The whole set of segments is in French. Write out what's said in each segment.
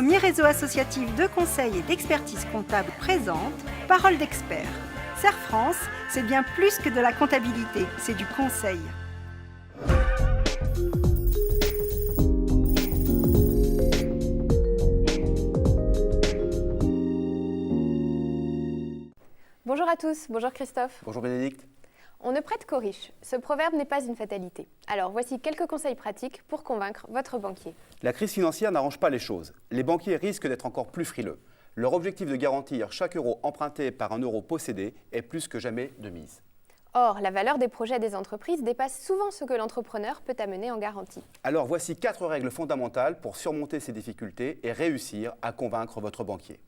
premier réseau associatif de conseil et d'expertise comptable présente Parole d'expert. Serre France, c'est bien plus que de la comptabilité, c'est du conseil. Bonjour à tous, bonjour Christophe. Bonjour Bénédicte. On ne prête qu'aux riches. Ce proverbe n'est pas une fatalité. Alors voici quelques conseils pratiques pour convaincre votre banquier. La crise financière n'arrange pas les choses. Les banquiers risquent d'être encore plus frileux. Leur objectif de garantir chaque euro emprunté par un euro possédé est plus que jamais de mise. Or, la valeur des projets des entreprises dépasse souvent ce que l'entrepreneur peut amener en garantie. Alors voici 4 règles fondamentales pour surmonter ces difficultés et réussir à convaincre votre banquier.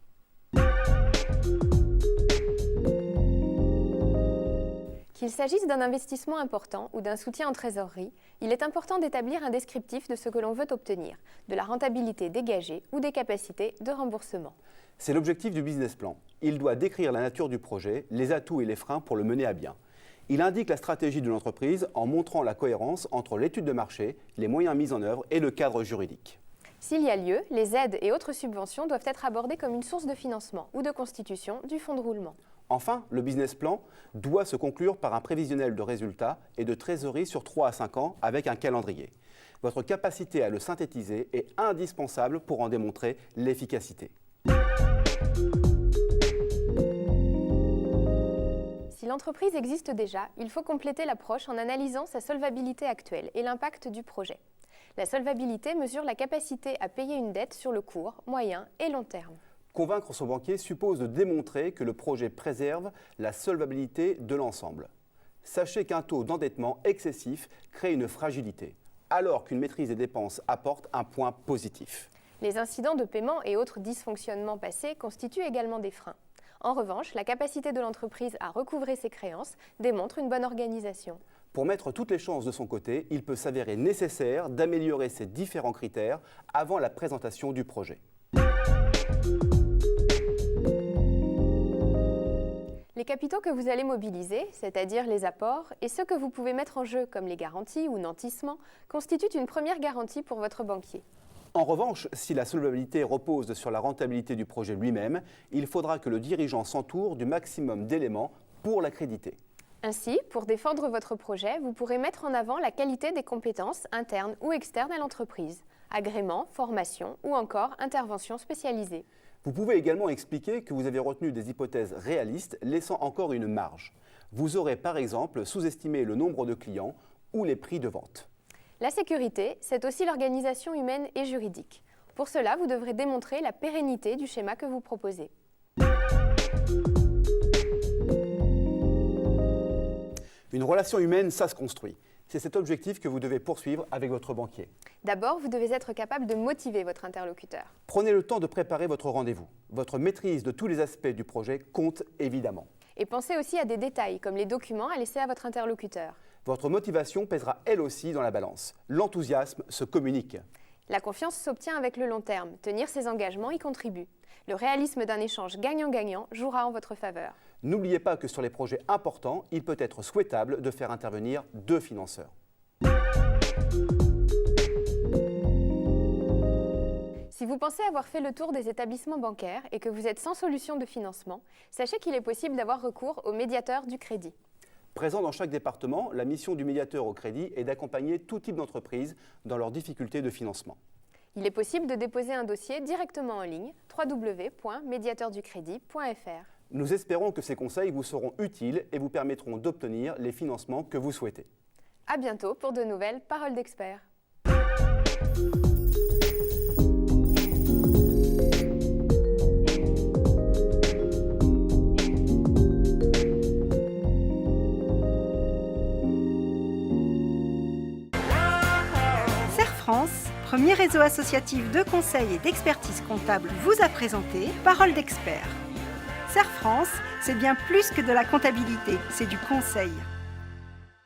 Qu'il s'agisse d'un investissement important ou d'un soutien en trésorerie, il est important d'établir un descriptif de ce que l'on veut obtenir, de la rentabilité dégagée ou des capacités de remboursement. C'est l'objectif du business plan. Il doit décrire la nature du projet, les atouts et les freins pour le mener à bien. Il indique la stratégie de l'entreprise en montrant la cohérence entre l'étude de marché, les moyens mis en œuvre et le cadre juridique. S'il y a lieu, les aides et autres subventions doivent être abordées comme une source de financement ou de constitution du fonds de roulement. Enfin, le business plan doit se conclure par un prévisionnel de résultats et de trésorerie sur 3 à 5 ans avec un calendrier. Votre capacité à le synthétiser est indispensable pour en démontrer l'efficacité. Si l'entreprise existe déjà, il faut compléter l'approche en analysant sa solvabilité actuelle et l'impact du projet. La solvabilité mesure la capacité à payer une dette sur le court, moyen et long terme. Convaincre son banquier suppose de démontrer que le projet préserve la solvabilité de l'ensemble. Sachez qu'un taux d'endettement excessif crée une fragilité, alors qu'une maîtrise des dépenses apporte un point positif. Les incidents de paiement et autres dysfonctionnements passés constituent également des freins. En revanche, la capacité de l'entreprise à recouvrer ses créances démontre une bonne organisation. Pour mettre toutes les chances de son côté, il peut s'avérer nécessaire d'améliorer ces différents critères avant la présentation du projet. Les capitaux que vous allez mobiliser, c'est-à-dire les apports, et ceux que vous pouvez mettre en jeu comme les garanties ou nantissements, constituent une première garantie pour votre banquier. En revanche, si la solvabilité repose sur la rentabilité du projet lui-même, il faudra que le dirigeant s'entoure du maximum d'éléments pour l'accréditer. Ainsi, pour défendre votre projet, vous pourrez mettre en avant la qualité des compétences internes ou externes à l'entreprise, agrément, formation ou encore intervention spécialisée. Vous pouvez également expliquer que vous avez retenu des hypothèses réalistes, laissant encore une marge. Vous aurez par exemple sous-estimé le nombre de clients ou les prix de vente. La sécurité, c'est aussi l'organisation humaine et juridique. Pour cela, vous devrez démontrer la pérennité du schéma que vous proposez. Une relation humaine, ça se construit. C'est cet objectif que vous devez poursuivre avec votre banquier. D'abord, vous devez être capable de motiver votre interlocuteur. Prenez le temps de préparer votre rendez-vous. Votre maîtrise de tous les aspects du projet compte évidemment. Et pensez aussi à des détails, comme les documents à laisser à votre interlocuteur. Votre motivation pèsera elle aussi dans la balance. L'enthousiasme se communique. La confiance s'obtient avec le long terme. Tenir ses engagements y contribue. Le réalisme d'un échange gagnant-gagnant jouera en votre faveur. N'oubliez pas que sur les projets importants, il peut être souhaitable de faire intervenir 2 financeurs. Si vous pensez avoir fait le tour des établissements bancaires et que vous êtes sans solution de financement, sachez qu'il est possible d'avoir recours au médiateur du crédit. Présent dans chaque département, la mission du médiateur au crédit est d'accompagner tout type d'entreprise dans leurs difficultés de financement. Il est possible de déposer un dossier directement en ligne, www.mediateurducrédit.fr. Nous espérons que ces conseils vous seront utiles et vous permettront d'obtenir les financements que vous souhaitez. À bientôt pour de nouvelles paroles d'experts. Serre France, premier réseau associatif de conseil et d'expertise comptable, vous a présenté Parole d'expert. Serre France, c'est bien plus que de la comptabilité, c'est du conseil.